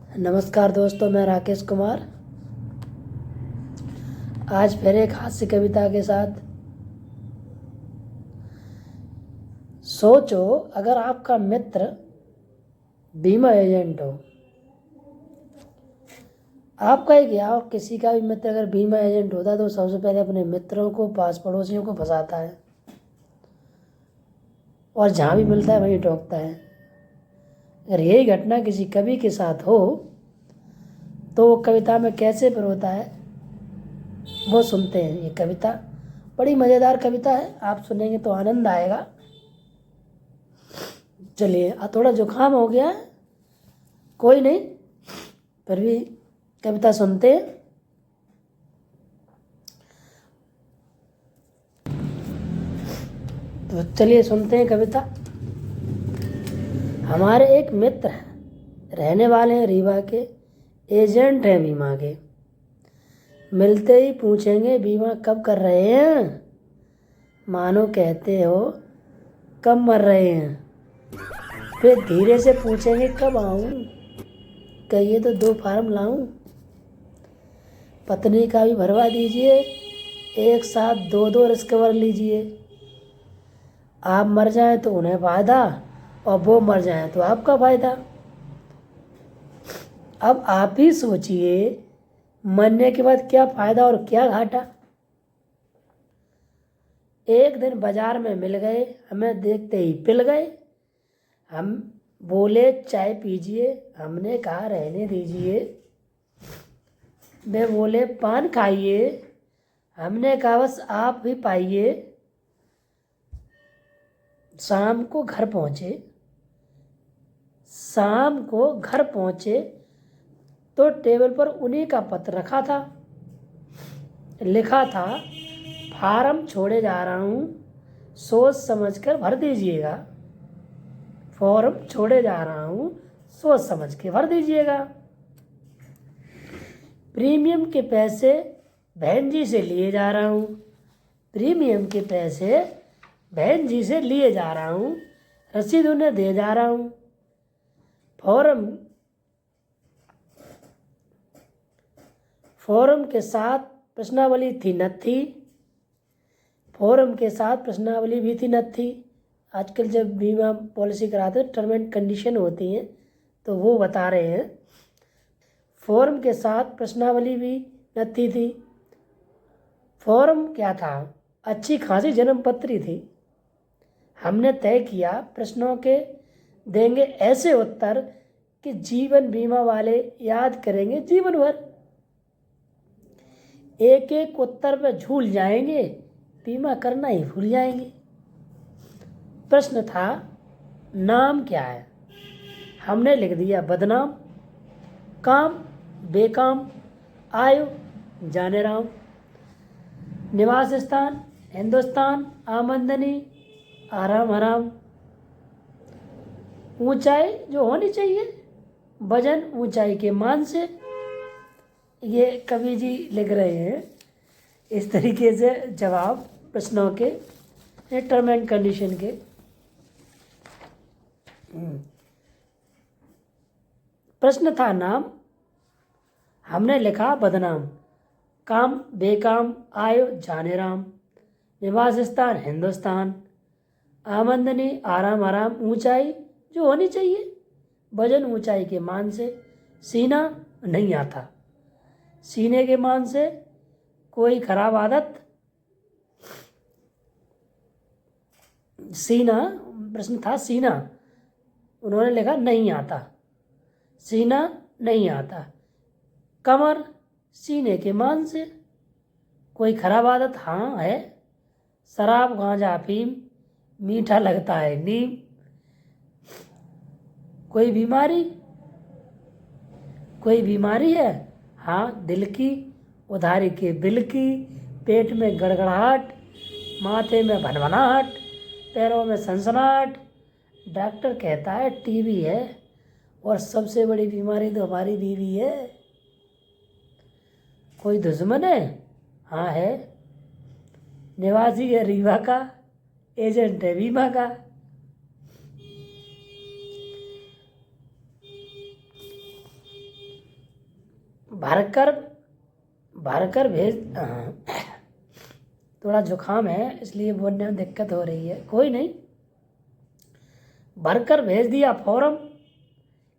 नमस्कार दोस्तों, मैं राकेश कुमार आज फिर एक हास्य कविता के साथ। सोचो, अगर आपका मित्र बीमा एजेंट हो, आपका ही क्या और किसी का भी मित्र अगर बीमा एजेंट होता है तो सबसे पहले अपने मित्रों को, पास पड़ोसियों को फंसाता है और जहाँ भी मिलता है वहीं ठोकता है। अगर यही घटना किसी कवि के साथ हो तो वो कविता में कैसे पिरोता है वो सुनते हैं। ये कविता बड़ी मज़ेदार कविता है, आप सुनेंगे तो आनंद आएगा। चलिए, थोड़ा जुकाम हो गया है, कोई नहीं, फिर भी कविता सुनते हैं। तो चलिए सुनते हैं कविता। हमारे एक मित्र हैं, रहने वाले हैं रीवा के, एजेंट हैं बीमा के। मिलते ही पूछेंगे बीमा कब कर रहे हैं, मानो कहते हो कब मर रहे हैं। फिर धीरे से पूछेंगे कब आऊँ, कहिए तो 2 फार्म लाऊं। पत्नी का भी भरवा दीजिए, एक साथ 2 रिस्क कवर लीजिए। आप मर जाएं तो उन्हें फ़ायदा और वो मर जाएं तो आपका फ़ायदा। अब आप ही सोचिए, मरने के बाद क्या फ़ायदा और क्या घाटा। एक दिन बाजार में मिल गए, हमें देखते ही पिल गए। हम बोले चाय पीजिए, हमने कहा रहने दीजिए। वे बोले पान खाइए, हमने कहा बस आप ही पाइए। शाम को घर पहुँचे तो टेबल पर उन्हीं का पत्र रखा था। लिखा था, फार्म छोड़े जा रहा हूँ, सोच समझ कर भर दीजिएगा। फॉर्म छोड़े जा रहा हूँ, सोच समझ के भर दीजिएगा। प्रीमियम के पैसे बहन जी से लिए जा रहा हूँ, प्रीमियम के पैसे बहन जी से लिए जा रहा हूँ, रसीद उन्हें दे जा रहा हूँ। फॉर्म के साथ प्रश्नावली थी न थी, फॉर्म के साथ प्रश्नावली भी थी न थी। आजकल जब बीमा पॉलिसी कराते हैं टर्म एंड कंडीशन होती हैं तो वो बता रहे हैं। फॉर्म के साथ प्रश्नावली भी न थी। फॉर्म क्या था, अच्छी खासी जन्म पत्री थी। हमने तय किया प्रश्नों के देंगे ऐसे उत्तर कि जीवन बीमा वाले याद करेंगे जीवन भर। एक एक उत्तर में झूल जाएंगे, बीमा करना ही भूल जाएंगे। प्रश्न था, नाम क्या है, हमने लिख दिया बदनाम। काम बेकाम, आयु जाने राम। निवास स्थान हिंदुस्तान, आमदनी आराम आराम। ऊंचाई जो होनी चाहिए, वजन ऊंचाई के मान से। ये कवि जी लिख रहे हैं इस तरीके से जवाब प्रश्नों के, टर्म एंड कंडीशन के। प्रश्न था नाम, हमने लिखा बदनाम। काम बेकाम, आयु जाने राम। निवास स्थान हिंदुस्तान, आमदनी आराम आराम। ऊंचाई जो होनी चाहिए, वजन ऊंचाई के मान से। सीना नहीं आता, सीने के मान से। कोई खराब आदत, सीना, प्रश्न था सीना, उन्होंने लिखा नहीं आता, सीना नहीं आता। कमर सीने के मान से। कोई खराब आदत, हाँ है, शराब गांजा अफीम, मीठा लगता है नीम। कोई बीमारी है, हाँ दिल की, उधारी के बिल की। पेट में गड़गड़ाहट, माथे में भनभनाहट, पैरों में सनसनाहट। डॉक्टर कहता है टीबी है, और सबसे बड़ी बीमारी तो हमारी बीवी है। कोई दुश्मन है, हाँ है, निवासी है रीवा का, एजेंट है बीमा का। भरकर भरकर भेज थोड़ा जुकाम है इसलिए बोलने में दिक्कत हो रही है, कोई नहीं। भरकर भेज दिया फॉर्म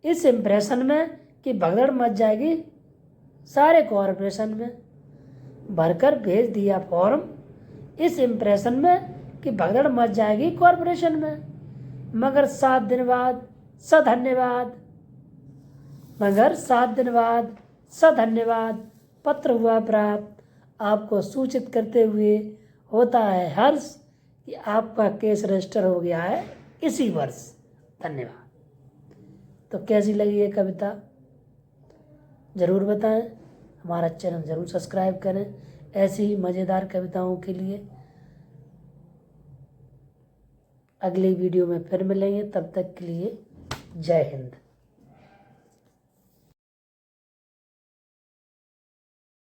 इस इम्प्रेशन में कि भगदड़ मच जाएगी सारे कॉरपोरेशन में। भरकर भेज दिया फॉर्म इस इम्प्रेशन में कि भगदड़ मच जाएगी कॉरपोरेशन में, मगर 7 दिन बाद सधन्यवाद मगर 7 दिन बाद सधन्यवाद पत्र हुआ प्राप्त। आपको सूचित करते हुए होता है हर्ष कि आपका केस रजिस्टर हो गया है इसी वर्ष। धन्यवाद। तो कैसी लगी ये कविता ज़रूर बताएं, हमारा चैनल ज़रूर सब्सक्राइब करें ऐसी ही मज़ेदार कविताओं के लिए। अगली वीडियो में फिर मिलेंगे, तब तक के लिए जय हिंद।